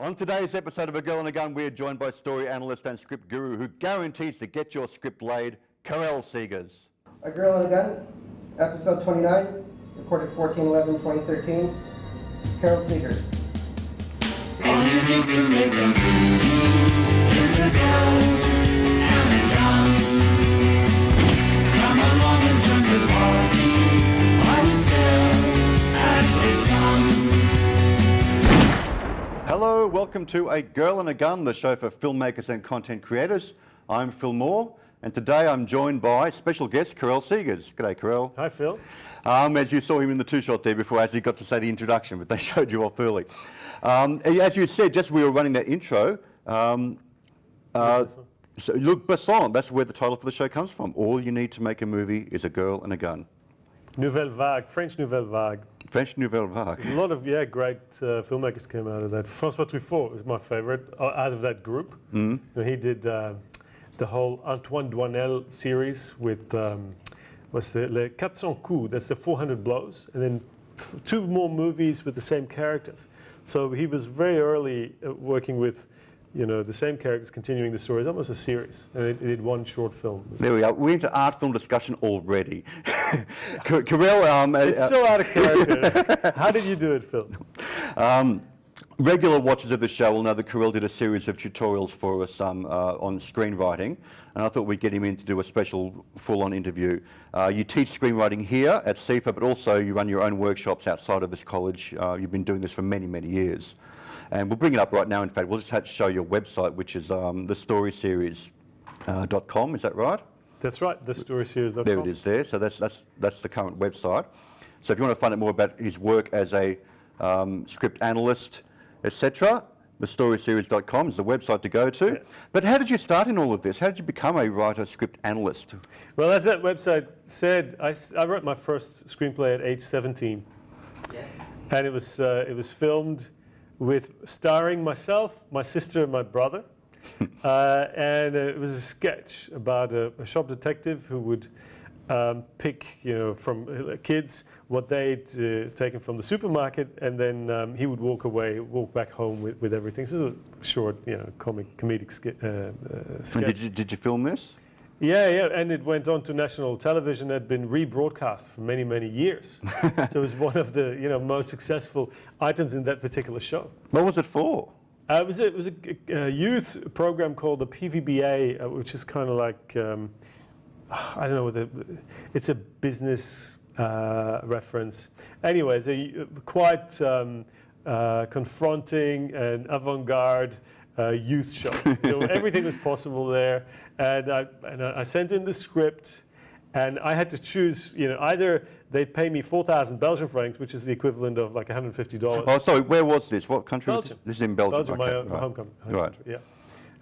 On today's episode of A Girl and a Gun, we're joined by story analyst and script guru who guarantees to get your script laid, Karel Segers. A Girl and a Gun, episode 29, recorded 14/11/2013. Karel Segers. All you need to make a movie is a girl and a gun. Come along and join the party while we're still at the sun. Hello, welcome to A Girl and a Gun, the show for filmmakers and content creators. I'm Phil Moore, and today I'm joined by special guest Karel Segers. G'day, Karel. Hi, Phil. As you saw him in the two-shot there before, as he got to say the introduction, but they showed you off early. As you said, just we were running that intro. So Luc Besson, that's where the title for the show comes from. All you need to make a movie is a girl and a gun. Nouvelle Vague, French Nouvelle Vague. French Nouvelle Vague. A lot of great filmmakers came out of that. François Truffaut is my favorite out of that group. Mm. He did the whole Antoine Doinel series with what's the Les 400 coups? That's the 400 blows, and then two more movies with the same characters. So he was very early working with, the same characters, continuing the story. It's almost a series, and he did one short film. There we are. We're into art film discussion already. Karel, it's so out of character. How did you do it, Phil? Regular watchers of the show will know that Karel did a series of tutorials for us on screenwriting, and I thought we'd get him in to do a special full-on interview. You teach screenwriting here at CIFA, but also you run your own workshops outside of this college. You've been doing this for many, many years. And we'll bring it up right now. In fact, we'll just have to show your website, which is thestoryseries.com. Is that right? That's right, thestoryseries.com. There it is there. So that's the current website. So if you want to find out more about his work as a script analyst, etc., thestoryseries.com is the website to go to. Yeah. But how did you start in all of this? How did you become a writer, script analyst? Well, as that website said, I wrote my first screenplay at age 17. Yes. And it was filmed with starring myself, my sister, and my brother. And it was a sketch about a shop detective who would pick, from kids what they'd taken from the supermarket, and then he would walk back home with everything. So it was a short, comedic sketch. And did you film this? Yeah, and it went on to national television. It had been rebroadcast for many, many years. So it was one of the most successfal items in that particular show. What was it for? It was a youth program called the PVBA, which is kind of like I don't know it's a business reference. Anyway, it's a quite confronting and avant-garde youth show. So everything was possible there, and I sent in the script, and I had to choose. Either they'd pay me 4,000 Belgian francs, which is the equivalent of like $150. Oh, sorry. Where was this? What country? Belgium. This is in Belgium. Belgium, my home country. Right. Yeah.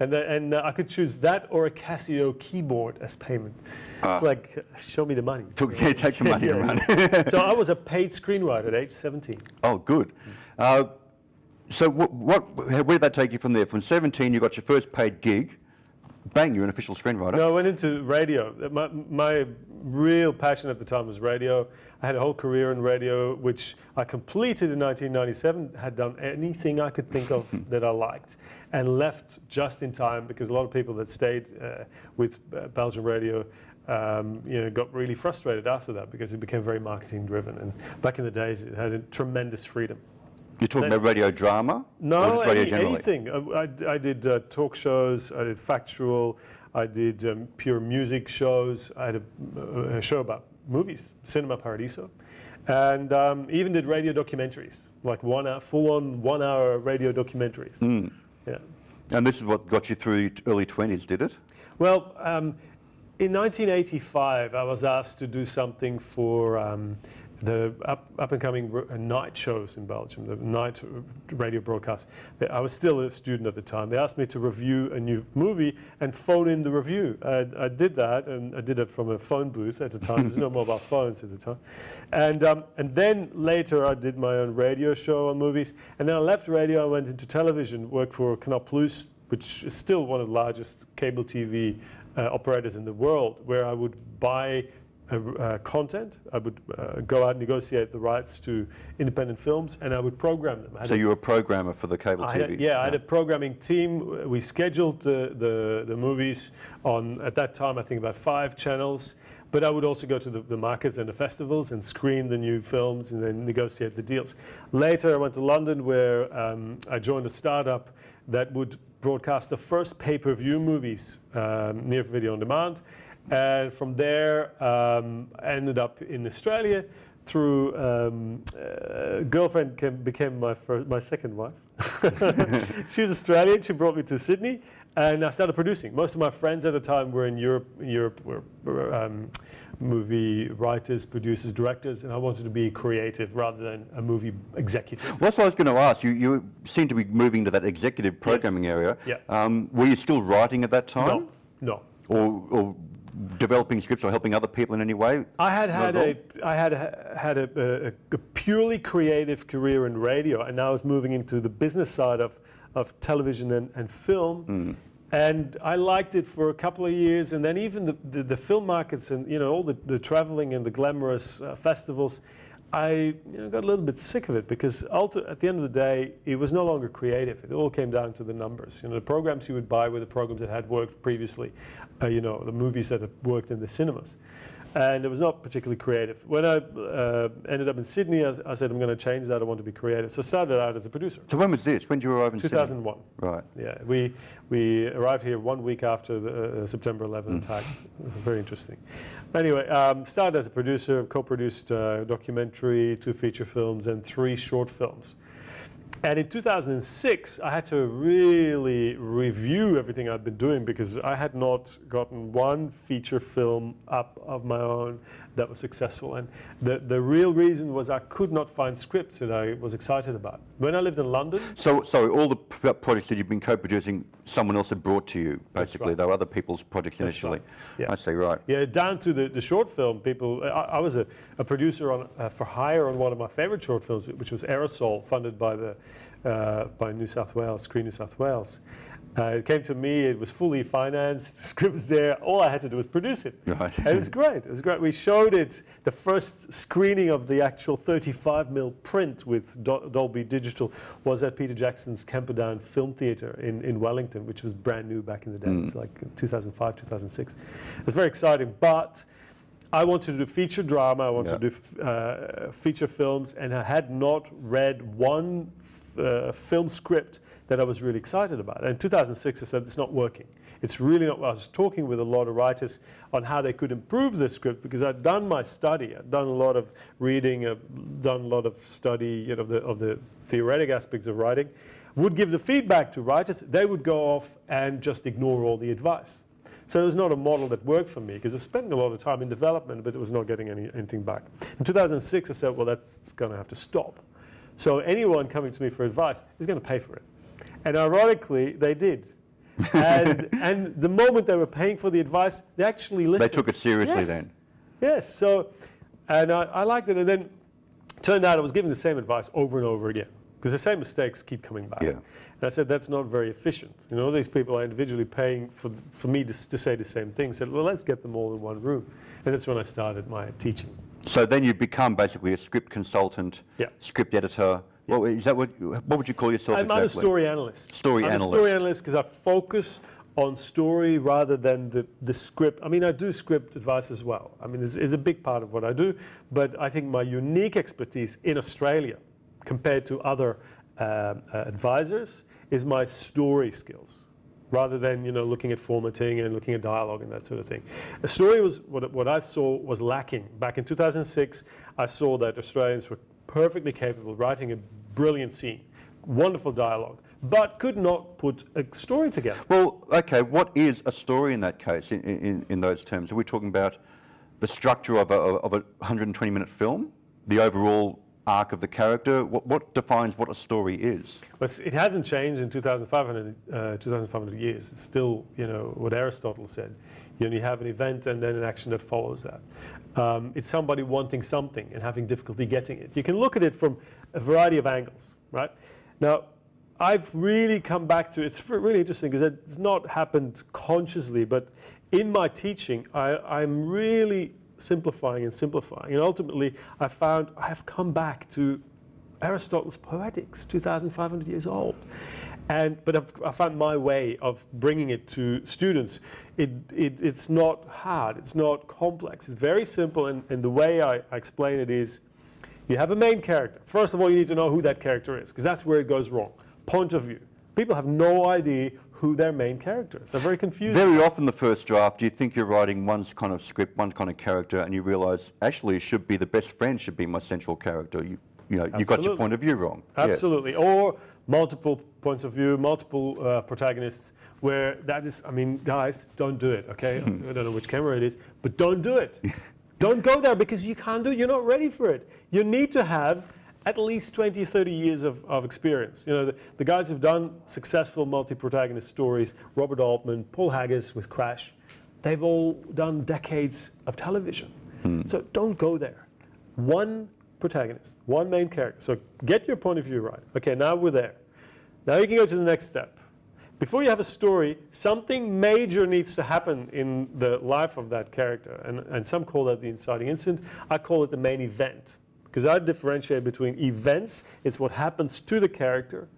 And I could choose that or a Casio keyboard as payment. Like, show me the money. Take the money and run. So I was a paid screenwriter at age 17. Oh, good. So where did that take you from there? From 17, you got your first paid gig. Bang, you're an official screenwriter. No, I went into radio. My real passion at the time was radio. I had a whole career in radio, which I completed in 1997, had done anything I could think of that I liked, and left just in time because a lot of people that stayed with Belgian radio got really frustrated after that because it became very marketing driven. And back in the days, it had a tremendous freedom. You're talking about radio drama? No, or just radio generally? Anything. I did talk shows, I did factual, I did pure music shows, I had a show about movies, Cinema Paradiso, and even did radio documentaries, like full-on 1 hour radio documentaries. Mm. Yeah. And this is what got you through early 20s, did it? Well, in 1985, I was asked to do something for the up-and-coming night shows in Belgium, the night radio broadcast. I was still a student at the time. They asked me to review a new movie and phone in the review. I did that, and I did it from a phone booth at the time. There was no mobile phones at the time. And then later I did my own radio show on movies. And then I left radio, I went into television, worked for Canal Plus, which is still one of the largest cable TV operators in the world, where I would buy content. I would go out and negotiate the rights to independent films, and I would program them. So you were a programmer for the cable TV? I had a programming team. We scheduled the movies on, at that time, I think about 5 channels. But I would also go to the markets and the festivals and screen the new films and then negotiate the deals. Later, I went to London, where I joined a startup that would broadcast the first pay-per-view movies near video on demand. And from there, I ended up in Australia through a girlfriend became my second wife. She was Australian. She brought me to Sydney, and I started producing. Most of my friends at the time were in Europe. Europe were movie writers, producers, directors, and I wanted to be creative rather than a movie executive. Well, that's what I was going to ask. You seem to be moving to that executive programming area. Yeah. Were you still writing at that time? No. Or developing scripts or helping other people in any way? I had had a purely creative career in radio, and now I was moving into the business side of television and film. And I liked it for a couple of years, and then even the film markets and all the traveling and the glamorous festivals, I got a little bit sick of it, because at the end of the day, it was no longer creative. It all came down to the numbers. The programs you would buy were the programs that had worked previously, the movies that had worked in the cinemas. And it was not particularly creative. When I ended up in Sydney, I said, I'm going to change that. I want to be creative. So I started out as a producer. So when was this? When did you arrive in 2001. Sydney? Right. Yeah, we arrived here 1 week after the September 11 attacks. Very interesting. Anyway, started as a producer, co-produced a documentary, 2 feature films, and 3 short films. And in 2006, I had to really review everything I'd been doing, because I had not gotten one feature film up of my own that was successful. And the real reason was I could not find scripts that I was excited about. When I lived in London... So all the projects that you've been co-producing, someone else had brought to you, basically. Right. They were other people's projects initially. Right. Yeah. I see, right. Yeah, down to the short film people. I was a producer for hire on one of my favorite short films, which was Aerosol, funded by New South Wales, Screen New South Wales. It came to me, it was fully financed, the script was there, all I had to do was produce it. Right. And it was great, it was great. We showed it, the first screening of the actual 35mm print with Dolby Digital was at Peter Jackson's Camperdown Film Theatre in Wellington, which was brand new back in the day. It was like 2005, 2006. It was very exciting, but I wanted to do feature drama, I wanted to do feature films, and I had not read one film script that I was really excited about. And in 2006, I said, it's not working. It's really not. I was talking with a lot of writers on how they could improve the script, because I'd done my study. I'd done a lot of reading, done a lot of study of the theoretic aspects of writing. Would give the feedback to writers. They would go off and just ignore all the advice. So it was not a model that worked for me, because I spent a lot of time in development, but it was not getting anything back. In 2006, I said, well, that's going to have to stop. So anyone coming to me for advice is going to pay for it. And ironically, they did. And the moment they were paying for the advice, they actually listened. They took it seriously then? Yes. So, and I liked it. And then it turned out I was giving the same advice over and over again, because the same mistakes keep coming back. Yeah. And I said, that's not very efficient. These people are individually paying for me to say the same thing. I said, well, let's get them all in one room. And that's when I started my teaching. So then you become basically a script consultant, script editor. Yeah. Well, is that what would you call yourself exactly? I'm a story analyst. I'm a story analyst because I focus on story rather than the script. I mean, I do script advice as well. I mean, it's a big part of what I do. But I think my unique expertise in Australia, compared to other advisors, is my story skills, rather than looking at formatting and looking at dialogue and that sort of thing. A story was what I saw was lacking. Back in 2006, I saw that Australians were perfectly capable of writing a brilliant scene, wonderful dialogue, but could not put a story together. Well, okay, what is a story in that case, in those terms? Are we talking about the structure of a 120-minute film, the overall arc of the character? What defines what a story is? Well, it hasn't changed in 2,500 years. It's still, what Aristotle said. You have an event and then an action that follows that. It's somebody wanting something and having difficulty getting it. You can look at it from a variety of angles, right? Now, I've really come back to, it's really interesting because it's not happened consciously, but in my teaching, I'm really simplifying and simplifying. And ultimately, I found I have come back to Aristotle's Poetics, 2,500 years old. But I found my way of bringing it to students. It's not hard, it's not complex, it's very simple, and the way I explain it is, you have a main character. First of all, you need to know who that character is, because that's where it goes wrong. Point of view. People have no idea who their main character is. They're very confused. Very often the first draft, you think you're writing one kind of script, one kind of character, and you realise, actually, it should be the best friend should be my central character. You got your point of view wrong. Absolutely. Yes. Or multiple points of view, multiple protagonists, where that is, I mean, guys, don't do it, okay? I don't know which camera it is, but don't do it. Don't go there, because you can't do it. You're not ready for it. You need to have at least 20, 30 years of experience. You know, the guys who've done successful multi-protagonist stories, Robert Altman, Paul Haggis with Crash, they've all done decades of television. So don't go there. One protagonist, one main character. So get your point of view right. Okay, now we're there. Now you can go to the next step. Before you have a story, something major needs to happen in the life of that character. And some call that the inciting incident. I call it the main event. Because I differentiate between events, it's what happens to the character,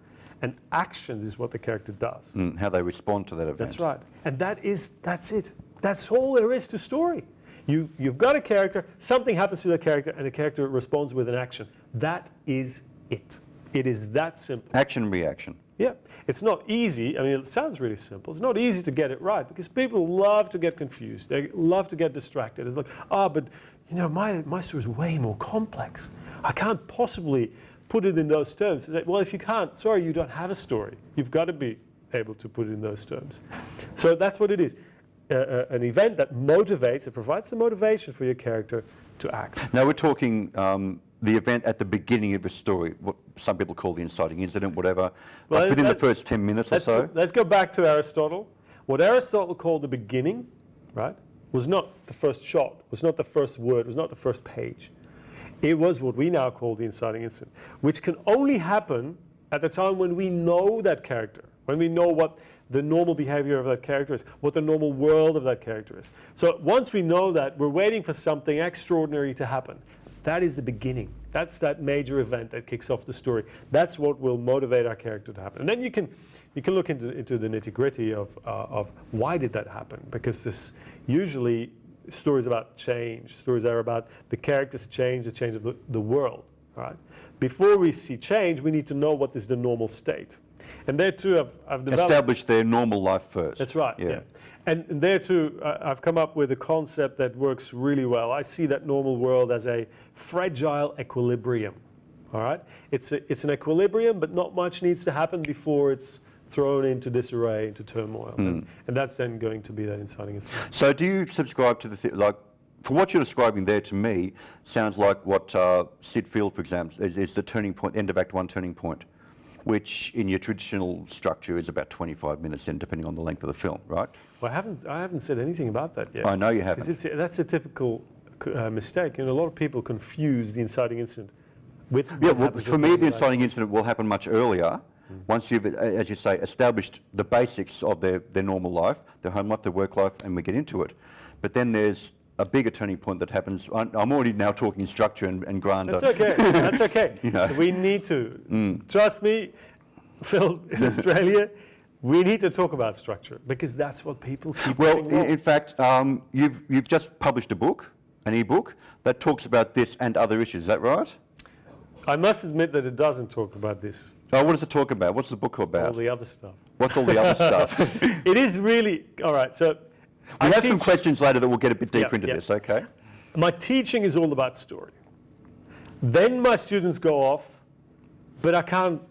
and actions is what the character does. How they respond to that event. That's right. And that's it. That's all there is to story. You've got a character, something happens to the character, and the character responds with an action. That is it. It is that simple. Action, reaction. Yeah. It's not easy. I mean, it sounds really simple. It's not easy to get it right, because people love to get confused. They love to get distracted. It's like, but you know, my story is way more complex. I can't possibly put it in those terms. It's like, well, if you can't, sorry, you don't have a story. You've got to be able to put it in those terms. So that's what it is. An event that motivates, it provides the motivation for your character to act. Now we're talking the event at the beginning of a story, what some people call the inciting incident, whatever, Well, like within the first 10 minutes or so. Let's go back to Aristotle. What Aristotle called the beginning, right, was not the first shot, was not the first word, was not the first page. It was what we now call the inciting incident, which can only happen at the time when we know that character, when we know what the normal behavior of that character is, what the normal world of that character is. So once we know that, we're waiting for something extraordinary to happen. That is the beginning. That's that major event that kicks off the story. That's what will motivate our character to happen. And then you can look into the nitty-gritty of why did that happen? Because this usually stories about change. Stories are about the characters change, the change of the world. All right? Before we see change, we need to know what is the normal state. And there too, I've developed... Establish their normal life first. That's right, yeah. And there too, I've come up with a concept that works really well. I see that normal world as a fragile equilibrium, all right? It's an equilibrium, but not much needs to happen before it's thrown into disarray, into turmoil. And that's then going to be that inciting incident. So do you subscribe to the, like, for what you're describing there to me, sounds like what Sid Field, for example, is the turning point, end of Act 1 turning point, which in your traditional structure is about 25 minutes in, depending on the length of the film, right? Well, I haven't said anything about that yet. I know you haven't. Because that's a typical mistake. You know, a lot of people confuse the inciting incident with... Yeah, well, for me, the inciting incident will happen much earlier, once you've, as you say, established the basics of their normal life, their home life, their work life, and we get into it. But then there's a bigger turning point that happens. I'm already now talking structure and grander. That's okay. That's okay. You know. We need to. Trust me, Phil, in Australia, we need to talk about structure, because that's what people keep Well, getting wrong. in fact, you've just published a book, an e-book, that talks about this and other issues. Is that right? I must admit that it doesn't talk about this. Oh, what does it talk about? What's the book about? All the other stuff. What's all the other stuff? It is really, all right, so... We have some questions later that we'll get a bit deeper into this, okay? My teaching is all about story. Then my students go off, but I can't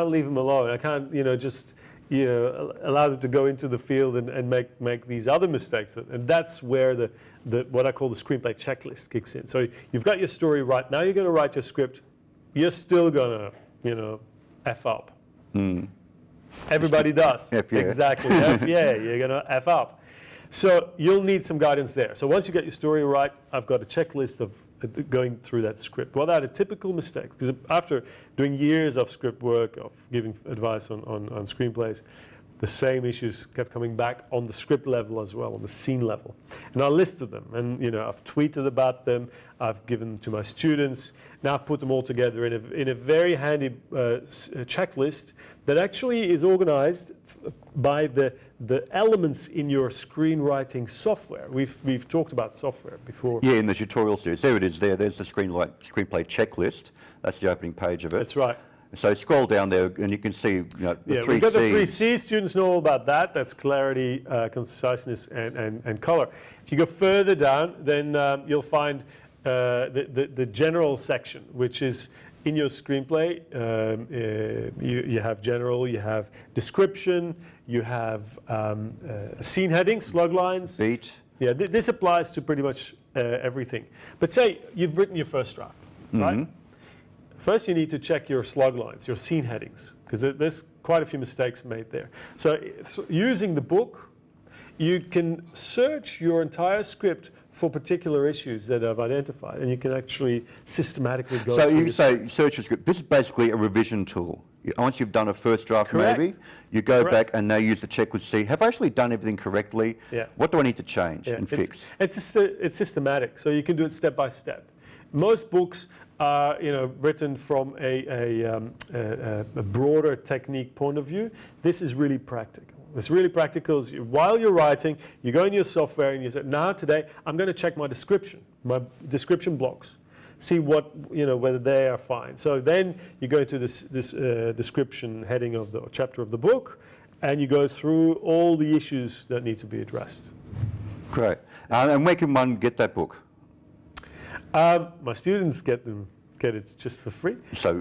leave them alone. I can't, just, allow them to go into the field and make these other mistakes. And that's where the what I call the screenplay checklist kicks in. So you've got your story right. Now you're going to write your script. You're still going to, F up. Everybody does. F yeah. Exactly. F yeah, you're going to F up. So you'll need some guidance there. So once you get your story right, I've got a checklist of going through that script. What are the typical mistakes? Because after doing years of script work, of giving advice on screenplays, the same issues kept coming back on the script level as well, on the scene level. And I listed them, and I've tweeted about them, I've given them to my students. Now I've put them all together in a very handy checklist that actually is organized by the elements in your screenwriting software. We've talked about software before. Yeah, in the tutorial series. There it is there. There's the screenplay checklist. That's the opening page of it. That's right. So scroll down there and you can see the Yeah, 3 we've got the Cs. 3 C's. Students know all about that. That's clarity, conciseness, and color. If you go further down, then you'll find the general section, which is in your screenplay. You have general, you have description, you have scene headings, slug lines. Beat. Yeah, this applies to pretty much everything. But say you've written your first draft, right? First, you need to check your slug lines, your scene headings, because there's quite a few mistakes made there. So using the book, you can search your entire script for particular issues that I've identified, and you can actually systematically go So through you this. say search your script. This is basically a revision tool. Once you've done a first draft Correct. maybe, you go Correct. back and now use the checklist to see, have I actually done everything correctly? Yeah. What do I need to change Yeah, and fix? It's systematic, so you can do it step by step. Most books are written from a broader technique point of view. This is really practical. It's really practical. While you're writing, you go in your software and you say, now today I'm going to check my description blocks, see whether they are fine. So then you go to this description heading of the chapter of the book, and you go through all the issues that need to be addressed. Great. And where can one get that book? My students get it just for free. So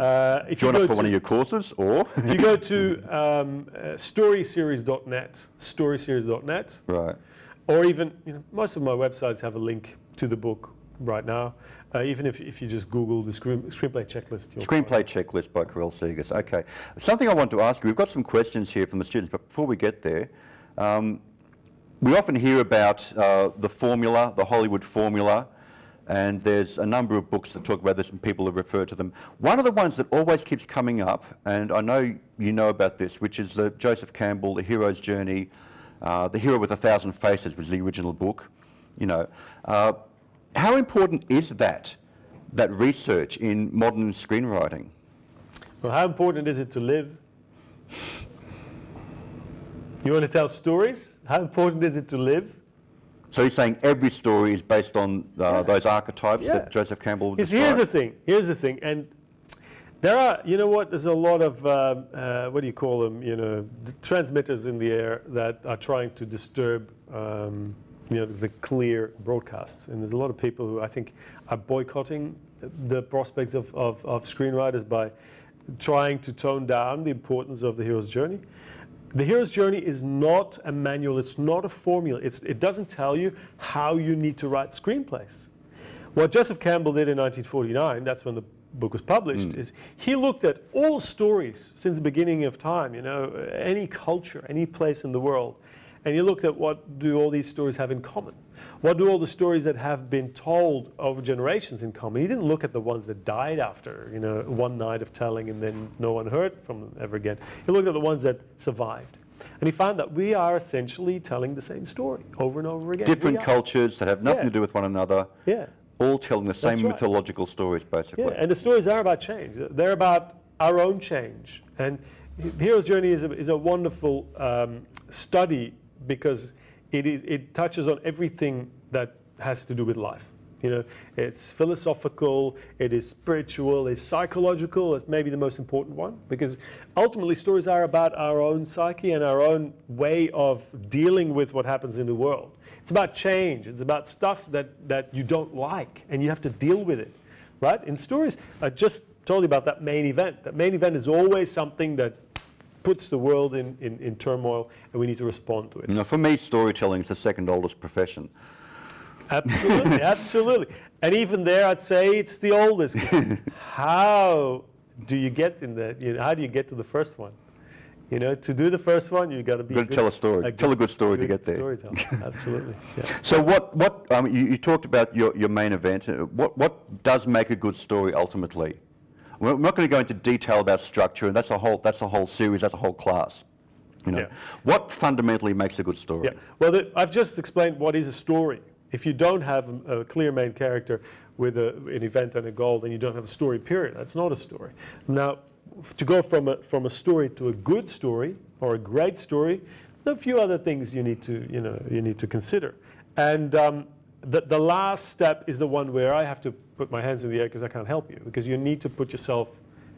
if join you up go for one of your courses, or if you go to storyseries.net, right. or even most of my websites have a link to the book right now. Even if you just Google the screenplay checklist. You'll find Screenplay checklist by Karel Segers. Okay. Something I want to ask you, we've got some questions here from the students, but before we get there, we often hear about the formula, the Hollywood formula, and there's a number of books that talk about this and people have referred to them. One of the ones that always keeps coming up, and I know you know about this, which is the Joseph Campbell, The Hero's Journey, The Hero with 1,000 Faces was the original book. How important is that research in modern screenwriting? Well, how important is it to live? You want to tell stories? How important is it to live? So you're saying every story is based on those archetypes Yeah. that Joseph Campbell Here's described? the thing, and there are, there's a lot of, what do you call them, the transmitters in the air that are trying to disturb, the clear broadcasts. And there's a lot of people who I think are boycotting the prospects of screenwriters by trying to tone down the importance of the hero's journey. The hero's journey is not a manual, it's not a formula, it doesn't tell you how you need to write screenplays. What Joseph Campbell did in 1949, that's when the book was published, is he looked at all stories since the beginning of time, any culture, any place in the world, and he looked at what do all these stories have in common. What do all the stories that have been told over generations in common? He didn't look at the ones that died after, one night of telling and then no one heard from them ever again. He looked at the ones that survived. And he found that we are essentially telling the same story over and over again. Different cultures that have nothing Yeah. to do with one another, Yeah. all telling the same right. mythological stories, basically. Yeah, and the stories are about change. They're about our own change. And Hero's Journey is a wonderful study because it touches on everything that has to do with life. It's philosophical, it is spiritual, it's psychological, it's maybe the most important one, because ultimately stories are about our own psyche and our own way of dealing with what happens in the world. It's about change, it's about stuff that you don't like, and you have to deal with it, right? In stories, I just told you about that main event. That main event is always something that puts the world in turmoil, and we need to respond to it. For me, storytelling is the second oldest profession. Absolutely, absolutely. And even there, I'd say it's the oldest. How do you get in that? How do you get to the first one? To do the first one, you've got to be. You've got to tell a story. Tell a good story to get there. Storyteller. Absolutely. Yeah. So you talked about your main event. What does make a good story ultimately? We're not going to go into detail about structure, and that's a whole series, that's a whole class. You know, Yeah. what fundamentally makes a good story? Yeah. Well, I've just explained what is a story. If you don't have a clear main character with an event and a goal, then you don't have a story, period. That's not a story. Now, to go from a story to a good story or a great story, there are a few other things you need to consider. And the last step is the one where I have to put my hands in the air because I can't help you, because you need to put yourself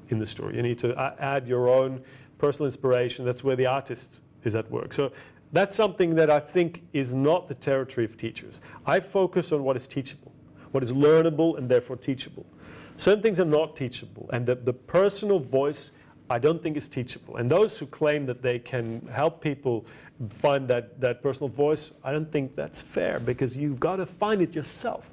in the story. You need to add your own personal inspiration. That's where the artist is at work. So that's something that I think is not the territory of teachers. I focus on what is teachable, what is learnable and therefore teachable. Certain things are not teachable, and the personal voice I don't think is teachable. And those who claim that they can help people find that personal voice, I don't think that's fair, because you've got to find it yourself.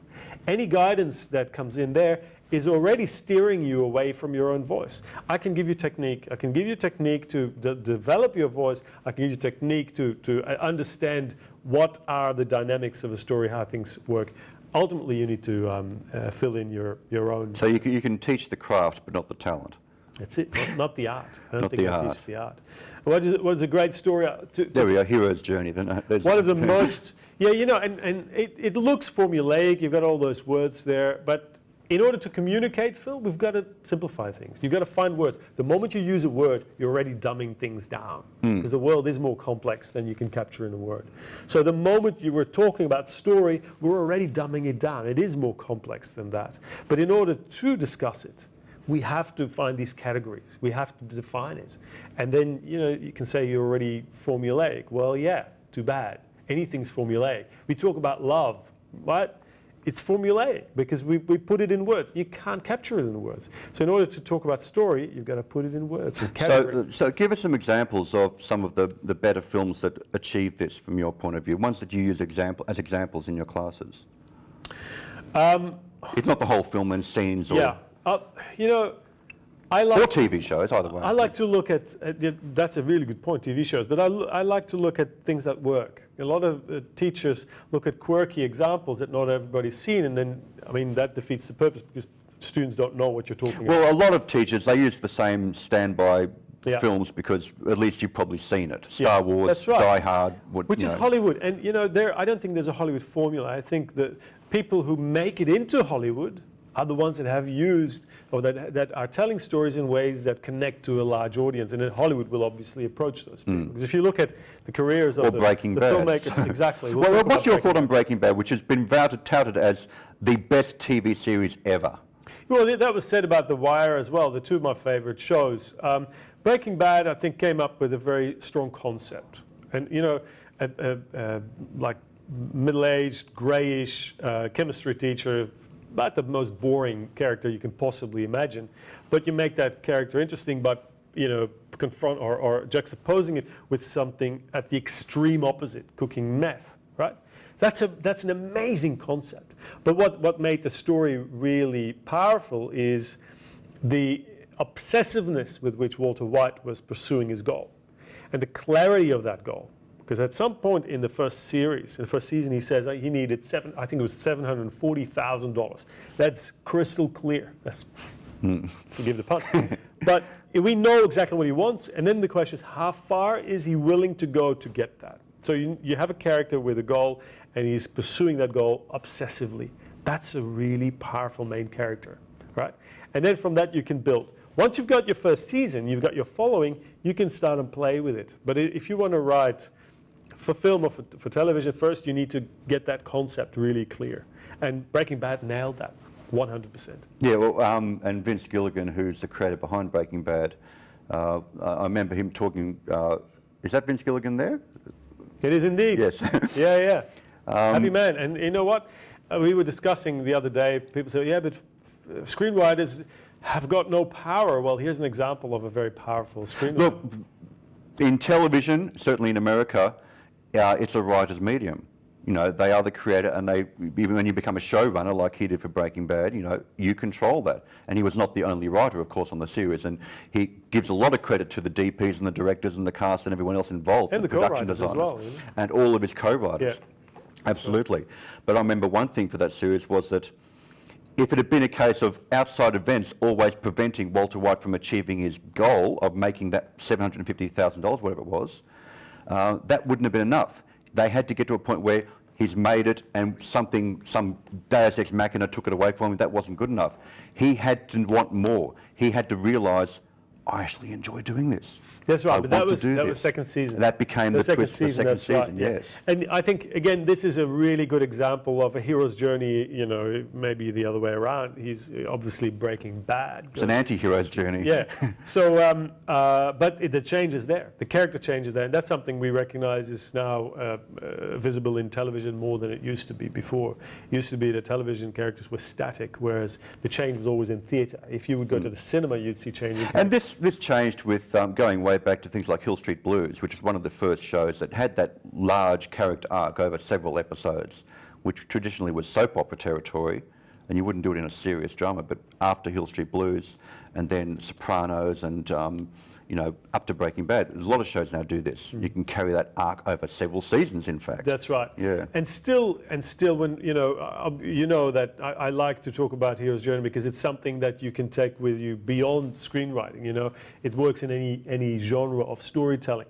Any guidance that comes in there is already steering you away from your own voice. I can give you technique. I can give you technique to develop your voice. I can give you technique to understand what are the dynamics of a story, how things work. Ultimately, you need to fill in your own. So you can teach the craft, but not the talent. That's it, not the art. I don't Not think the I art. teach the art. What is a great story? There we go, hero's journey. Then there's One of the most, yeah, you know, and it looks formulaic. You've got all those words there, but in order to communicate, Phil, we've got to simplify things. You've got to find words. The moment you use a word, you're already dumbing things down, because the world is more complex than you can capture in a word. So the moment you were talking about story, we're already dumbing it down. It is more complex than that. But in order to discuss it, we have to find these categories. We have to define it. And then, you know, you can say you're already formulaic. Well, yeah, too bad. Anything's formulaic. We talk about love, right? It's formulaic because we put it in words. You can't capture it in words. So in order to talk about story, you've got to put it in words and categories. So give us some examples of some of the better films that achieve this from your point of view, ones that you use as examples in your classes. It's not the whole film and scenes or, Yeah. You know, I like... or TV shows, either way. I like to look at that's a really good point, TV shows, but I like to look at things that work. A lot of teachers look at quirky examples that not everybody's seen, and then, I mean, that defeats the purpose because students don't know what you're talking about. Well, a lot of teachers, they use the same standby Yeah. films because at least you've probably seen it. Star Wars, that's right. Die Hard. Which is Hollywood. And, you know, I don't think there's a Hollywood formula. I think that people who make it into Hollywood are the ones that have used or that are telling stories in ways that connect to a large audience. And then Hollywood will obviously approach those people. Because if you look at the careers of the Breaking Bad. filmmakers, exactly. Well, talk what's about your Breaking thought on Breaking Bad, which has been touted as the best TV series ever? Well, that was said about The Wire as well. They're two of my favorite shows. Breaking Bad, I think, came up with a very strong concept. And, you know, like middle-aged, grayish chemistry teacher, about the most boring character you can possibly imagine. But you make that character interesting, but, you know, confront or juxtaposing it with something at the extreme opposite, cooking meth, right? That's an amazing concept. But what made the story really powerful is the obsessiveness with which Walter White was pursuing his goal and the clarity of that goal. Because at some point in the first series, in the first season, he says he needed $740,000. That's crystal clear. That's, forgive the pun. But we know exactly what he wants. And then the question is, how far is he willing to go to get that? So you have a character with a goal, and he's pursuing that goal obsessively. That's a really powerful main character, right? And then from that, you can build. Once you've got your first season, you've got your following, you can start and play with it. But if you want to write for film or for television, first you need to get that concept really clear. And Breaking Bad nailed that, 100%. Yeah, well, and Vince Gilligan, who's the creator behind Breaking Bad, I remember him talking, is that Vince Gilligan there? It is indeed. Yes. Yeah. Happy man. And you know what? We were discussing the other day, people say, yeah, but screenwriters have got no power. Well, here's an example of a very powerful screenwriter. Look, in television, certainly in America, it's a writer's medium. You know, they are the creator, and even when you become a showrunner like he did for Breaking Bad, you know, you control that. And he was not the only writer, of course, on the series. And he gives a lot of credit to the DPs and the directors and the cast and everyone else involved. And the production co-writers designers, as well. Isn't it? and all of his co-writers. Yeah. Absolutely. But I remember one thing for that series was that if it had been a case of outside events always preventing Walter White from achieving his goal of making that $750,000, whatever it was, that wouldn't have been enough. They had to get to a point where he's made it and some Deus Ex Machina took it away from him. That wasn't good enough. He had to want more. He had to realise, I actually enjoy doing this. That's right, but that was this. second season. That became the twist for the second season, right, yes. And I think, again, this is a really good example of a hero's journey, you know, maybe the other way around. He's obviously Breaking Bad. It's an anti-hero's journey. Yeah. So, but the change is there. The character change is there. And that's something we recognize is now visible in television more than it used to be before. It used to be that television characters were static, whereas the change was always in theatre. If you would go to the cinema, you'd see change in characters. And this changed with going way back to things like Hill Street Blues, which was one of the first shows that had that large character arc over several episodes, which traditionally was soap opera territory, and you wouldn't do it in a serious drama. But after Hill Street Blues, and then Sopranos, and you know, up to Breaking Bad, a lot of shows now do this. You can carry that arc over several seasons, in fact. That's right. Yeah. And still, when you know that I like to talk about hero's journey because it's something that you can take with you beyond screenwriting. You know, it works in any genre of storytelling.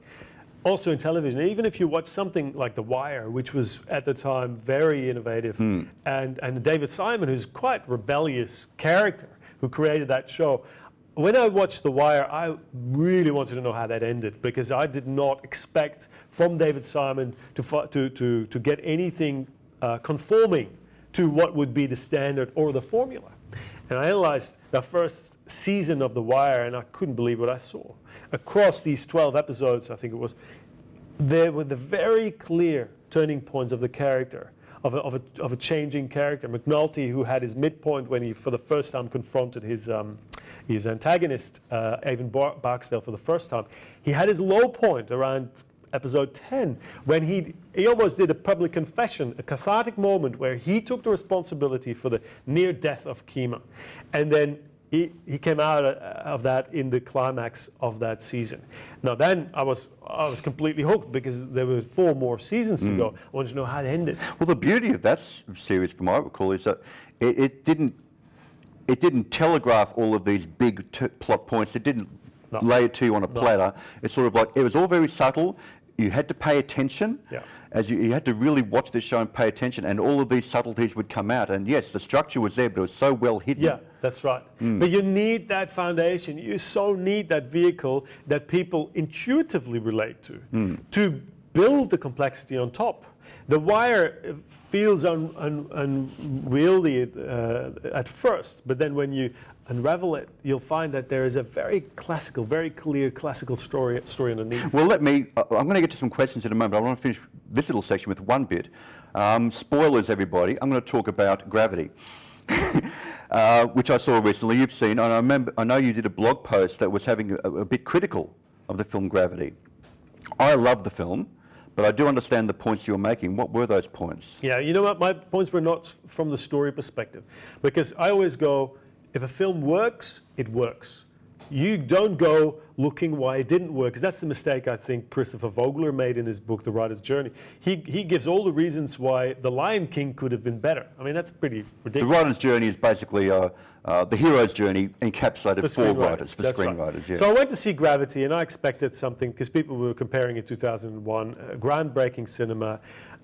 Also in television, even if you watch something like The Wire, which was at the time very innovative, and David Simon, who's quite rebellious character, who created that show. When I watched The Wire, I really wanted to know how that ended because I did not expect from David Simon to get anything conforming to what would be the standard or the formula. And I analyzed the first season of The Wire, and I couldn't believe what I saw. Across these 12 episodes, I think it was, there were the very clear turning points of the character, of a changing character. McNulty, who had his midpoint when he, for the first time, confronted his antagonist, Avon Barksdale, for the first time. He had his low point around episode 10, when he almost did a public confession, a cathartic moment where he took the responsibility for the near death of Kima. And then he came out of that in the climax of that season. Now then I was completely hooked because there were 4 more seasons to go. I wanted to know how it ended. Well, the beauty of that series, from what I recall, is that it didn't telegraph all of these big plot points. It didn't lay it to you on a platter. It's sort of like, it was all very subtle. You had to pay attention. Yeah. As you had to really watch this show and pay attention, and all of these subtleties would come out. And yes, the structure was there, but it was so well hidden. Yeah, that's right. But you need that foundation. You so need that vehicle that people intuitively relate to build the complexity on top. The Wire feels unwieldy at first, but then when you unravel it, you'll find that there is a very classical, very clear classical story underneath. Well, I'm going to get to some questions in a moment. I want to finish this little section with one bit. Spoilers, everybody. I'm going to talk about Gravity, which I saw recently. You've seen, and I know you did a blog post that was having a bit critical of the film Gravity. I love the film, but I do understand the points you're making. What were those points? Yeah, you know what? My points were not from the story perspective, because I always go, if a film works, it works. You don't go looking why it didn't work, because that's the mistake I think Christopher Vogler made in his book, The Writer's Journey. He gives all the reasons why The Lion King could have been better. I mean, that's pretty ridiculous. The Writer's Journey is basically the hero's journey encapsulated for writers, for screenwriters. Right. Yeah. So I went to see Gravity, and I expected something, because people were comparing it to 2001, groundbreaking cinema.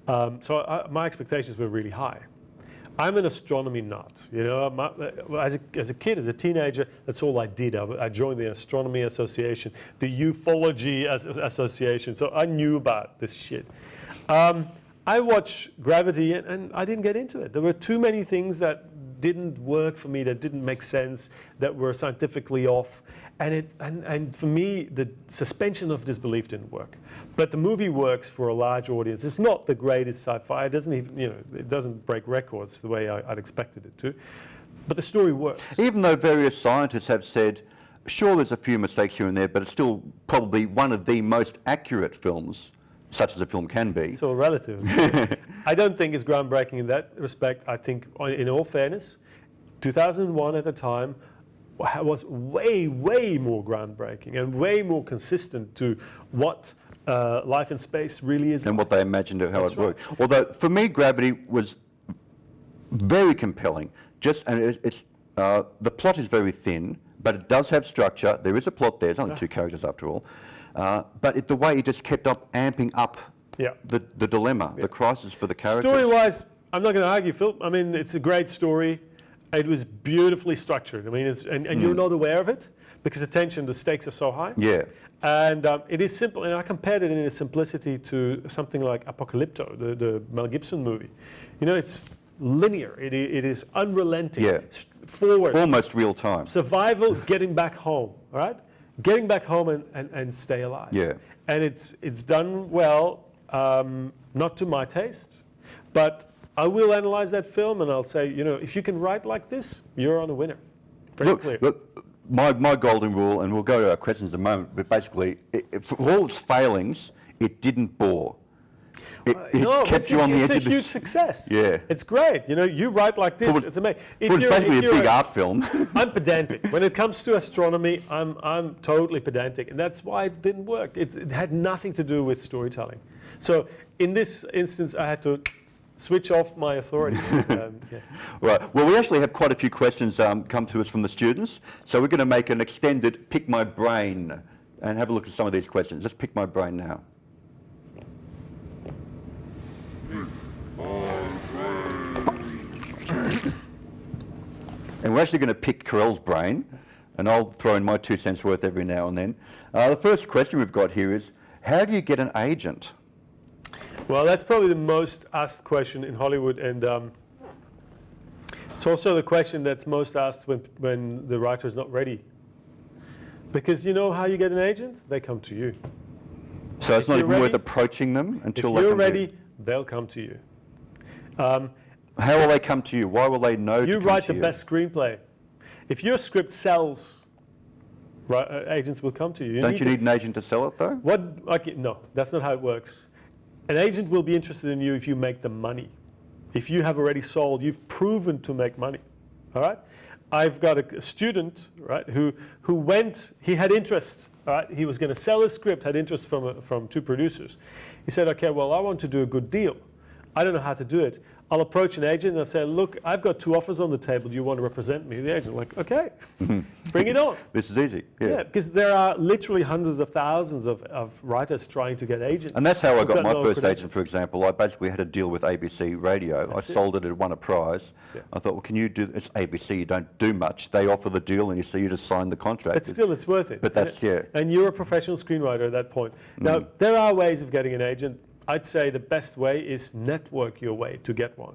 My expectations were really high. I'm an astronomy nut, you know. As a kid, as a teenager, that's all I did. I joined the Astronomy Association, the Ufology Association, so I knew about this shit. I watched Gravity, and I didn't get into it. There were too many things that didn't work for me, that didn't make sense, that were scientifically off, and for me, the suspension of disbelief didn't work. But the movie works for a large audience. It's not the greatest sci-fi. It doesn't even, it doesn't break records the way I'd expected it to. But the story works. Even though various scientists have said, sure, there's a few mistakes here and there, but it's still probably one of the most accurate films, such as a film can be. It's all relative. I don't think it's groundbreaking in that respect. I think, in all fairness, 2001 at the time was way, way more groundbreaking and way more consistent to what life in space really is. And what they imagined of how That's it worked. Although, for me, Gravity was very compelling. The plot is very thin, but it does have structure. There is a plot there. There's only two characters after all. But the way it just kept up amping up the dilemma, the crisis for the characters. Story-wise, I'm not going to argue, Phil. I mean, it's a great story. It was beautifully structured. I mean, and you're not aware of it because the stakes are so high. Yeah. And it is simple, and I compared it in its simplicity to something like Apocalypto, the Mel Gibson movie. You know, it's linear. It is unrelenting, forward. Almost real time. Survival, getting back home, all right? Getting back home and stay alive. Yeah. And it's done well, not to my taste, but I will analyze that film and I'll say, you know, if you can write like this, you're on a winner. Pretty clear. Look, my golden rule, and we'll go to our questions in a moment, but basically, for all its failings, it didn't bore. It kept you on the edge of It's a huge success. Yeah. It's great. You know, you write like this, it's amazing. It's basically a big art film. I'm pedantic. When it comes to astronomy, I'm totally pedantic, and that's why it didn't work. It had nothing to do with storytelling. So in this instance, I had to switch off my authority. Right. Well, we actually have quite a few questions come to us from the students, so we're going to make an extended Pick My Brain and have a look at some of these questions. Let's pick my brain now. And we're actually going to pick Karel's brain, and I'll throw in my 2 cents worth every now and then. The first question we've got here is, how do you get an agent? Well, that's probably the most asked question in Hollywood, and it's also the question that's most asked when the writer is not ready. Because you know how you get an agent? They come to you. So it's not even worth approaching them until if you're ready, they'll come to you. How will they come to you? Why will they know to come to you? You write the best screenplay. If your script sells, agents will come to you. Don't you need an agent to sell it, though? No, that's not how it works. An agent will be interested in you if you make them money. If you have already sold, you've proven to make money. All right? I've got a student, right, who he had interest. All right? He was going to sell his script, had interest from 2 producers. He said, okay, well, I want to do a good deal. I don't know how to do it. I'll approach an agent and I'll say, look, I've got 2 offers on the table. Do you want to represent me? The agent like, okay, bring it on. This is easy. Yeah, because there are literally hundreds of thousands of writers trying to get agents. And that's how I got my first agent, for example. I basically had a deal with ABC Radio. I sold it, won a prize. Yeah. I thought, well, can you do this? It's ABC, you don't do much. They offer the deal and you just sign the contract. But still, it's worth it. But that's, And you're a professional screenwriter at that point. Now, there are ways of getting an agent. I'd say the best way is network your way to get one.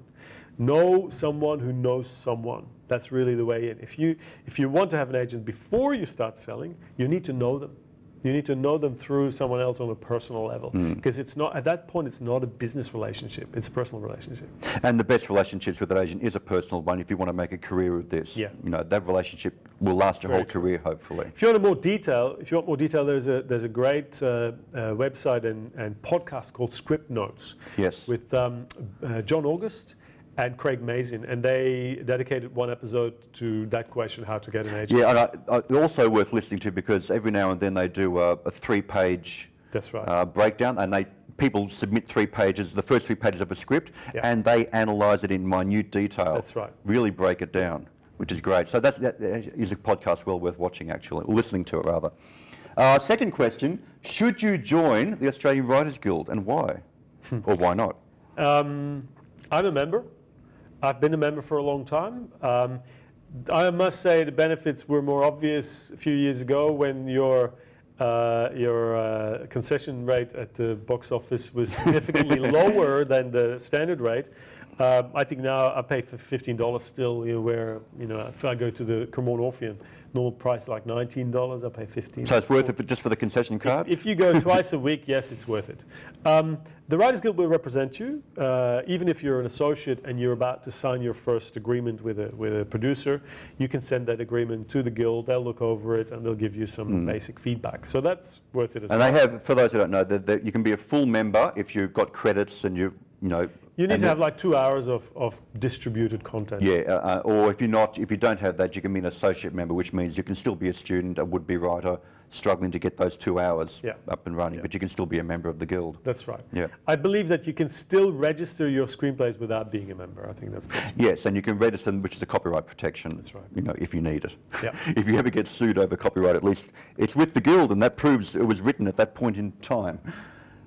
Know someone who knows someone. That's really the way in. If you want to have an agent before you start selling, you need to know them. You need to know them through someone else on a personal level. Because it's not, at that point, it's not a business relationship. It's a personal relationship. And the best relationships with an agent is a personal one if you want to make a career of this. Yeah. You know, that relationship will last your whole career, hopefully. If you want more detail, there's a great website and podcast called Script Notes. Yes. With John August and Craig Mazin, and they dedicated 1 episode to that question, how to get an agent. Yeah, and they're also worth listening to because every now and then they do a 3-page That's right. breakdown, and people submit 3 pages, the first 3 pages of a script, and they analyse it in minute detail. That's right. Really break it down, which is great. So that is a podcast well worth watching, actually, or listening to it, rather. Second question, should you join the Australian Writers Guild, and why? Or why not? I'm a member. I've been a member for a long time. I must say the benefits were more obvious a few years ago when your concession rate at the box office was significantly lower than the standard rate. I think now I pay for $15 still, where if I go to the Cremorne Orpheum, normal price like $19, I pay $15. So it's worth it just for the concession card? If you go twice a week, yes, it's worth it. The Writers Guild will represent you, even if you're an associate and you're about to sign your first agreement with a producer. You can send that agreement to the Guild. They'll look over it and they'll give you some basic feedback. So that's worth it as well. And they have, for those who don't know, that you can be a full member if you've got credits and you need to have like 2 hours of distributed content. Yeah, or if you don't have that, you can be an associate member, which means you can still be a student, a would-be writer, struggling to get those 2 hours Yeah. up and running, Yeah. but you can still be a member of the guild. That's right. Yeah. I believe that you can still register your screenplays without being a member. I think that's possible. Yes, and you can register them, which is a copyright protection. That's right. You know, if you need it. Yeah. If you ever get sued over copyright, at least it's with the guild, and that proves it was written at that point in time.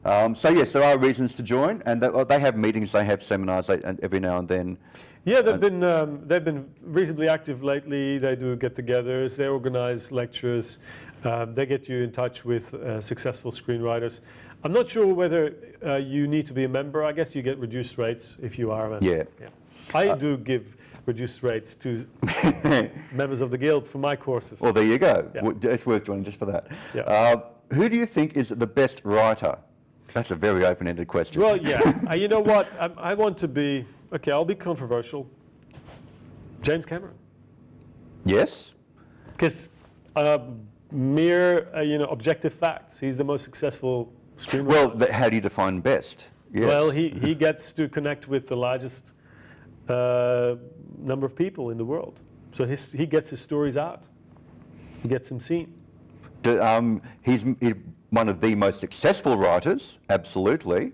So yes, there are reasons to join, and they have meetings, they have seminars every now and then. Yeah, they've been reasonably active lately. They do get-togethers. They organize lectures. They get you in touch with successful screenwriters. I'm not sure whether you need to be a member. I guess you get reduced rates if you are a member. Yeah. I do give reduced rates to members of the guild for my courses. Well, there you go. Yeah. It's worth joining just for that. Yeah. Who do you think is the best writer? That's a very open-ended question. Well, yeah. You know what? I want to be, okay, I'll be controversial. James Cameron. Yes? Because mere, objective facts, he's the most successful screenwriter. Well, how do you define best? Yes. Well, he gets to connect with the largest number of people in the world. So he gets his stories out. He gets them seen. He's one of the most successful writers, absolutely.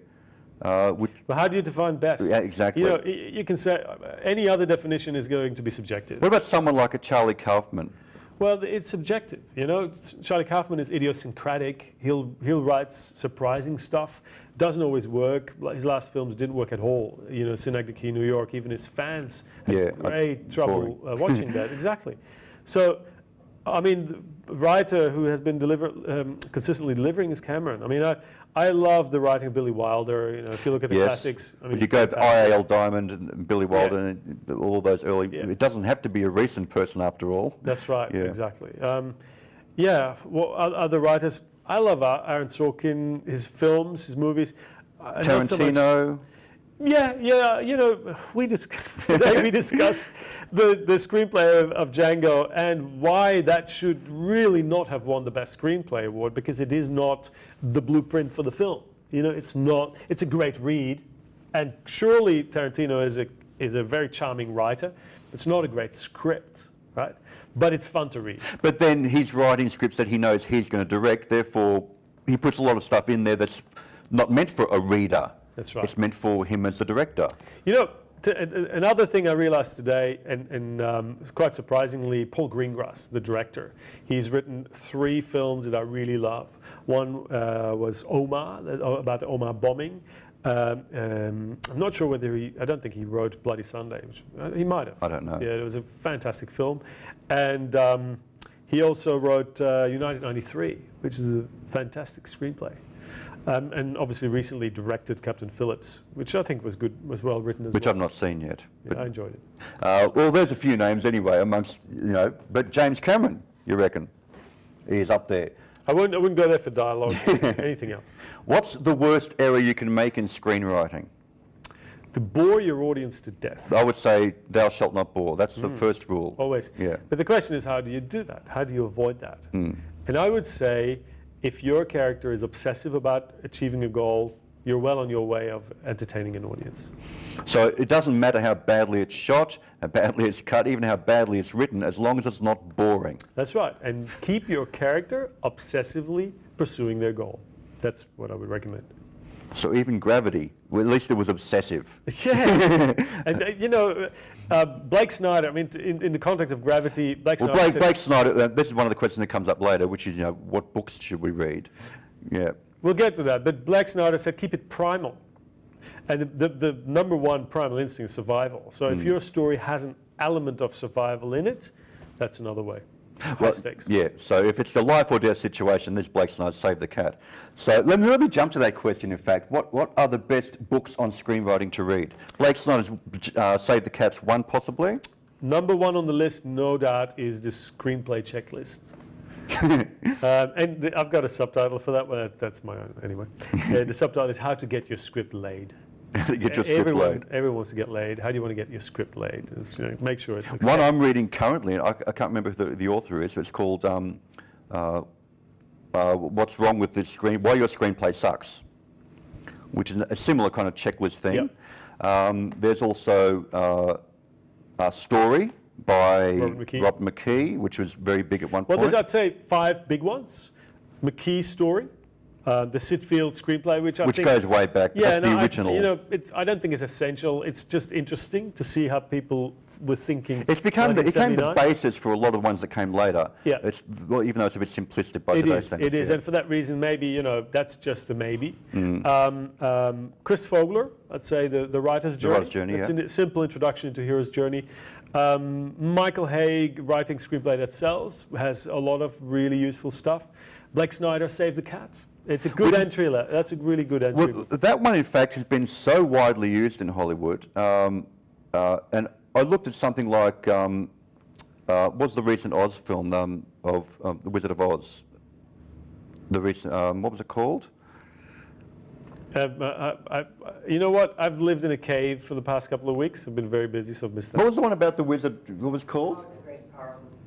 But how do you define best? Yeah, exactly. You know, you can say any other definition is going to be subjective. What about someone like a Charlie Kaufman? Well, it's subjective. You know, Charlie Kaufman is idiosyncratic. He'll write surprising stuff. Doesn't always work. His last films didn't work at all. You know, Synecdoche, New York. Even his fans had great trouble watching that. Exactly. So, I mean, the writer who has been consistently delivering is Cameron. I mean, I love the writing of Billy Wilder. You know, if you look at the classics. I mean, when you go to IAL Diamond and Billy Wilder and all those early, Yeah. it doesn't have to be a recent person after all. That's right. Yeah. Exactly. Well, other writers. I love Aaron Sorkin, his films, his movies. Not so much- Tarantino. Yeah. You know, today we discussed the screenplay of Django and why that should really not have won the Best Screenplay award, because it is not the blueprint for the film. You know, it's not. It's a great read, and surely Tarantino is a very charming writer. It's not a great script, right? But it's fun to read. But then he's writing scripts that he knows he's going to direct, therefore he puts a lot of stuff in there that's not meant for a reader. That's right. It's meant for him as the director. You know, another thing I realized today, and quite surprisingly, Paul Greengrass, the director, he's written 3 films that I really love. One was Omar, about the Omar bombing. I'm not sure whether I don't think he wrote Bloody Sunday. Which, he might have. I don't know. Yeah, it was a fantastic film. And he also wrote United 93, which is a fantastic screenplay. And obviously recently directed Captain Phillips, which I think was good, was well written as Which well. I've not seen yet. Yeah, I enjoyed it. Well, there's a few names anyway amongst, but James Cameron, you reckon? He is up there. I wouldn't go there for dialogue. Anything else? What's the worst error you can make in screenwriting? To bore your audience to death. I would say thou shalt not bore. That's the first rule. Always. Yeah. But the question is, how do you do that? How do you avoid that? And I would say, if your character is obsessive about achieving a goal, you're well on your way of entertaining an audience. So it doesn't matter how badly it's shot, how badly it's cut, even how badly it's written, as long as it's not boring. That's right. And keep your character obsessively pursuing their goal. That's what I would recommend. So even Gravity, well, at least it was obsessive. Yeah. And Blake Snyder, I mean, in the context of Gravity, Blake Well, Snyder said, Blake Snyder, this is one of the questions that comes up later, which is, what books should we read? Yeah. we'll get to that, but Blake Snyder said keep it primal. And the number one primal instinct is survival. So if your story has an element of survival in it, that's another way. High stakes. Yeah, so if it's the life or death situation, this Blake Snyder save the cat. So let me jump to that question, in fact. What are the best books on screenwriting to read? Blake Snyder's Save the Cat's one, possibly? Number one on the list, no doubt, is the screenplay checklist. And I've got a subtitle for that, but that's my own anyway. The subtitle is How to Get Your Script Laid. Get your script laid. Everyone wants to get laid. How do you want to get your script laid? It's, make sure it's One I'm reading currently, I can't remember who the author is, but it's called What's Wrong with This Screen? Why Your Screenplay Sucks, which is a similar kind of checklist thing. Yep. There's also a Story by Robert McKee. Robert McKee, which was very big at one Well, point. there's, I'd say, 5 big ones. McKee story, the Sitfield screenplay, which I think goes way back. yeah, That's the original. I don't think it's essential. It's just interesting to see how people were thinking. It became the 1979. basis for a lot of ones that came later. Yeah. Well, even though it's a bit simplistic by It today's is, standards. it is, yeah. and for that reason, maybe that's just a maybe. Chris Fogler, I'd say the writer's journey. Writer's Journey, It's yeah. a simple introduction to hero's journey. Michael Haig, writing screenplay that sells, has a lot of really useful stuff. Blake Snyder, Save the Cat. It's a good entry. That's a really good entry. Well, that one, in fact, has been so widely used in Hollywood. And I looked at something like, what's the recent Oz film of The Wizard of Oz? The recent, what was it called? You know what? I've lived in a cave for the past couple of weeks. I've been very busy, so I've missed that. What was the one about the wizard? What was it called?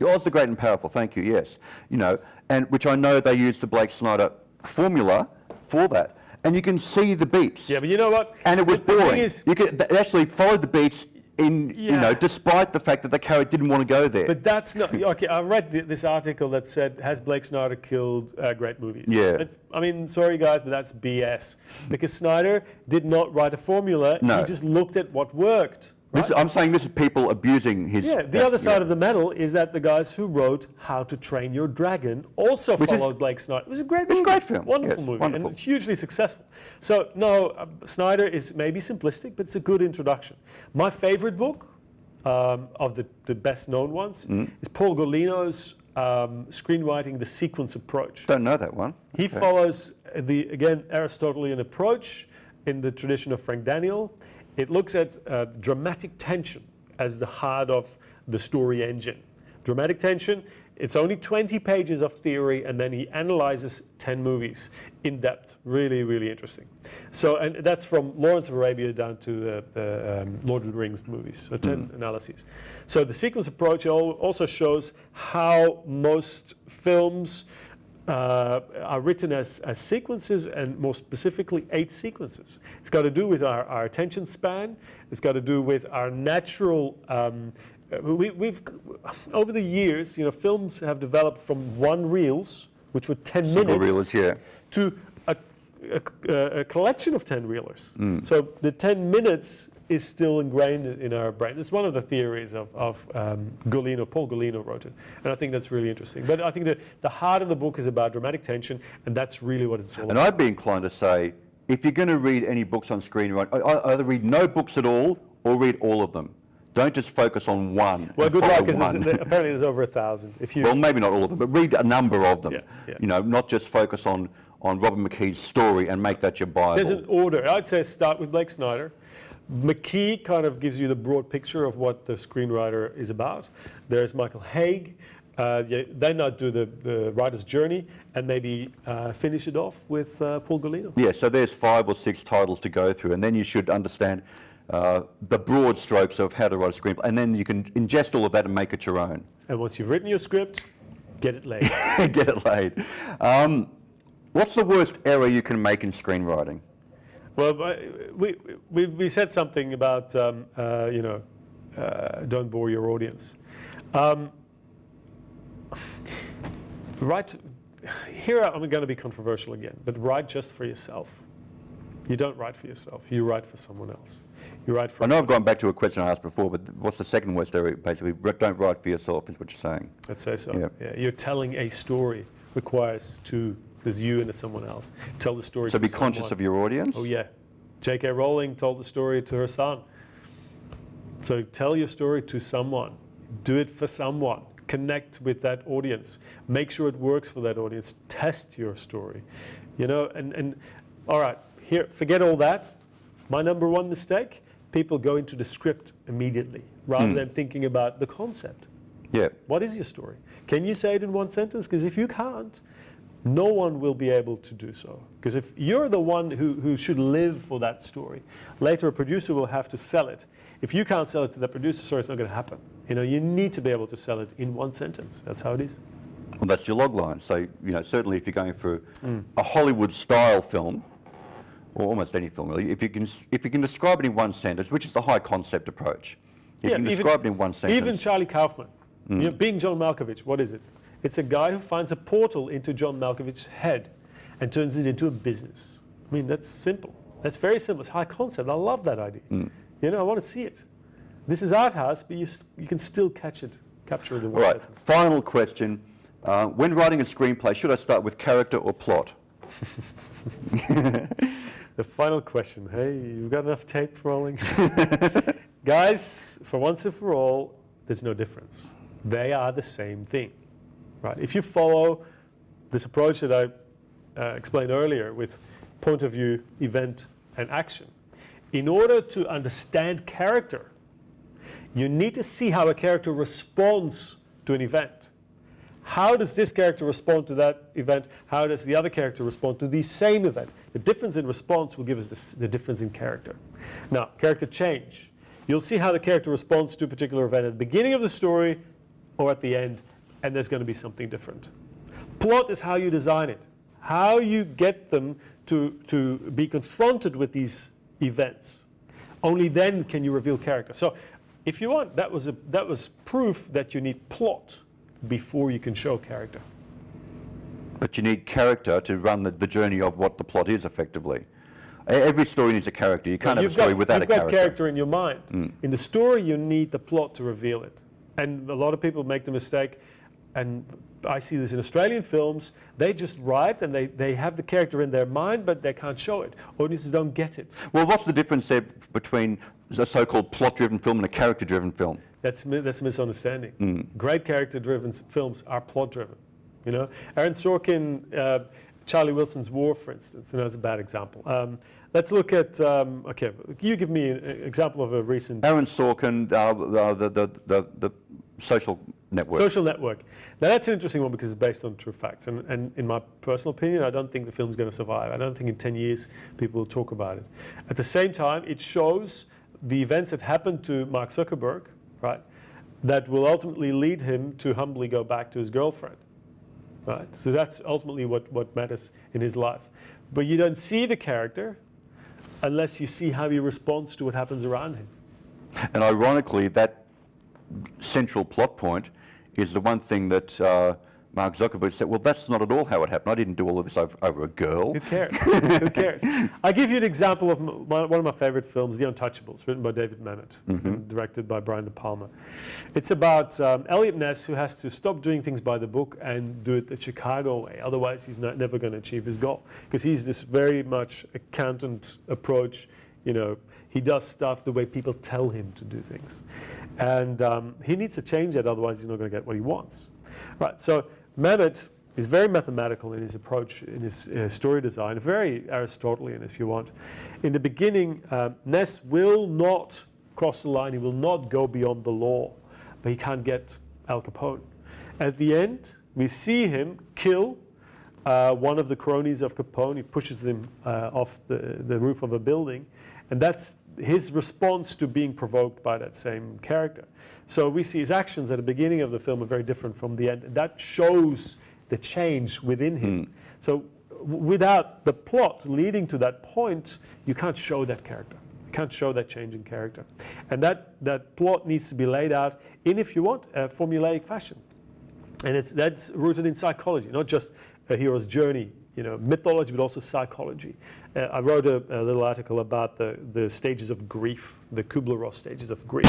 Oz the Great and Powerful. Thank you. Yes, and which I know they used the Blake Snyder formula for that, and you can see the beats. Yeah, but you know what? And it was The thing boring. is- They actually followed the beats in, Yeah. despite the fact that the character didn't want to go there. But that's not okay. I read this article that said, "Has Blake Snyder killed great movies?" Yeah. Sorry guys, but that's BS. Because Snyder did not write a formula. No. He just looked at what worked. I'm saying this is people abusing his. Yeah. The other side of the medal is that the guys who wrote How to Train Your Dragon also Which is- followed Blake Snyder. It was a great It's a movie. great film, Wonderful yes, movie. wonderful. And hugely successful. So no, Snyder is maybe simplistic, but it's a good introduction. My favorite book of the best known ones is Paul Golino's screenwriting, The Sequence Approach. Don't know that one. He Okay. follows the, again, Aristotelian approach in the tradition of Frank Daniel. It looks at dramatic tension as the heart of the story engine. Dramatic tension, it's only 20 pages of theory, and then he analyzes 10 movies in depth. Really, really interesting. So, and that's from Lawrence of Arabia down to the Lord of the Rings movies, so 10 analyses. So the sequence approach also shows how most films are written as sequences, and more specifically 8 sequences. It's got to do with our attention span. It's got to do with our natural. We've over the years, films have developed from one reels, which were 10 Single minutes, reelers, yeah. to a collection of 10 reelers. So the 10 minutes is still ingrained in our brain. It's one of the theories of Golino. Paul Golino wrote it, and I think that's really interesting. But I think that the heart of the book is about dramatic tension, and that's really what it's all And about. I'd be inclined to say, if you're going to read any books on screenwriting, either read no books at all or read all of them. Don't just focus on one. Well, and good follow luck, because one. apparently there's over 1,000. If you Well, maybe not all of them, but read a number of them. Yeah, yeah. Not just focus on Robert McKee's story and make that your Bible. There's an order. I'd say start with Blake Snyder. McKee kind of gives you the broad picture of what the screenwriter is about. There's Michael Haig. Then I'd do the writer's journey and maybe finish it off with Paul Golino. Yeah, so there's 5 or 6 titles to go through, and then you should understand the broad strokes of how to write a screenplay, and then you can ingest all of that and make it your own. And once you've written your script, get it laid. Get it laid. What's the worst error you can make in screenwriting? Well, we said something about don't bore your audience. Here I'm going to be controversial again, but write just for yourself. You don't write for yourself. You write for someone else. You write for. I know I've gone back to a question I asked before, but what's the second worst error? Basically, don't write for yourself is what you're saying. Let's say so. Yeah. Yeah. You're telling a story requires two. There's you and there's someone else. Tell the story. So to be conscious someone. of your audience. Oh yeah, J.K. Rowling told the story to her son. So tell your story to someone. Do it for someone. Connect with that audience. Make sure it works for that audience. Test your story. And all right, here, forget all that. My number one mistake, people go into the script immediately rather than thinking about the concept. Yeah. What is your story? Can you say it in one sentence? Because if you can't, no one will be able to do so. Because if you're the one who should live for that story, later a producer will have to sell it. If you can't sell it to the producer, sorry, it's not going to happen. You need to be able to sell it in one sentence. That's how it is. Well, that's your log line. So, certainly if you're going for a Hollywood-style film, or almost any film really, if you can describe it in one sentence, which is the high concept approach. If you can describe it in one sentence. Even Charlie Kaufman, being John Malkovich, what is it? It's a guy who finds a portal into John Malkovich's head and turns it into a business. I mean, that's simple. That's very simple. It's high concept. I love that idea. You know, I want to see it. This is art house, but you can still capture the All right, final question. When writing a screenplay, should I start with character or plot? The final question. Hey, you've got enough tape rolling? Guys, for once and for all, there's no difference. They are the same thing, right? If you follow this approach that I explained earlier with point of view, event, and action, in order to understand character, you need to see how a character responds to an event. How does this character respond to that event? How does the other character respond to the same event? The difference in response will give us the difference in character. Now, character change. You'll see how the character responds to a particular event at the beginning of the story or at the end, and there's going to be something different. Plot is how you design it, how you get them to be confronted with these events. Only then can you reveal character. So, if you want, that was proof that you need plot before you can show character. But you need character to run the journey of what the plot is, effectively. Every story needs a character. You can't have a story without a character. You've got character in your mind. In the story, you need the plot to reveal it. And a lot of people make the mistake, and I see this in Australian films, they just write and they have the character in their mind, but they can't show it. Audiences don't get it. Well, what's the difference there between a so-called plot-driven film and a character-driven film? That's a misunderstanding. Great character-driven films are plot-driven. You know, Aaron Sorkin, Charlie Wilson's War, for instance, that's a bad example. Let's look at, okay, you give me an example of a recent... Aaron Sorkin, the Social Network. Social Network. Now that's an interesting one because it's based on true facts. And in my personal opinion, I don't think the film's going to survive. I don't think in 10 years people will talk about it. At the same time, it shows the events that happened to Mark Zuckerberg, right, that will ultimately lead him to humbly go back to his girlfriend. Right? So that's ultimately what matters in his life. But you don't see the character unless you see how he responds to what happens around him. And ironically, that central plot point is the one thing that Mark Zuckerberg said, well, that's not at all how it happened. I didn't do all of this over a girl. Who cares? Who cares? I'll give you an example of one of my favorite films, The Untouchables, written by David Mamet, and directed by Brian De Palma. It's about Elliot Ness, who has to stop doing things by the book and do it the Chicago way. Otherwise, he's never going to achieve his goal. Because he's this very much accountant approach. You know, he does stuff the way people tell him to do things. And he needs to change that, otherwise he's not going to get what he wants. Right, so Mamet is very mathematical in his approach, in his story design, very Aristotelian if you want. In the beginning, Ness will not cross the line, he will not go beyond the law, but he can't get Al Capone. At the end, we see him kill one of the cronies of Capone. He pushes them off the roof of a building, and that's his response to being provoked by that same character. So we see his actions at the beginning of the film are very different from the end. That shows the change within him. So without the plot leading to that point, you can't show that character. You can't show that change in character. And that plot needs to be laid out in, if you want, a formulaic fashion. And that's rooted in psychology, not just a hero's journey, you know, mythology, but also psychology. I wrote a little article about the stages of grief, the Kubler-Ross stages of grief,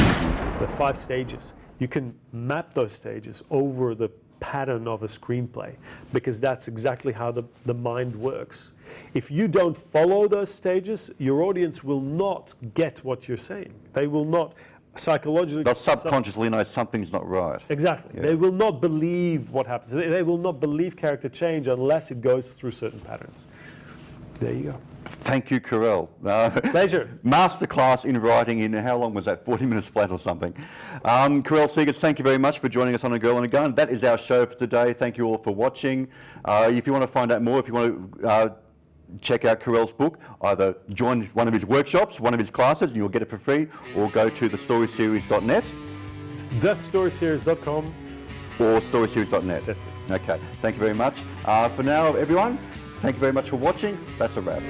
the 5 stages. You can map those stages over the pattern of a screenplay because that's exactly how the mind works. If you don't follow those stages, your audience will not get what you're saying. They will not psychologically... They'll subconsciously know something's not right. Exactly. Yeah. They will not believe what happens. They will not believe character change unless it goes through certain patterns. There you go. Thank you, Karel. Pleasure. Masterclass in writing in, how long was that, 40 minutes flat or something. Karel Segers, thank you very much for joining us on A Girl and a Gun. That is our show for today. Thank you all for watching. If you want to find out more, if you want to check out Karel's book, either join one of his workshops, one of his classes, and you'll get it for free, or go to thestoryseries.net. Thestoryseries.com or storyseries.net. That's it. Okay, thank you very much. For now, everyone, thank you very much for watching. That's a wrap.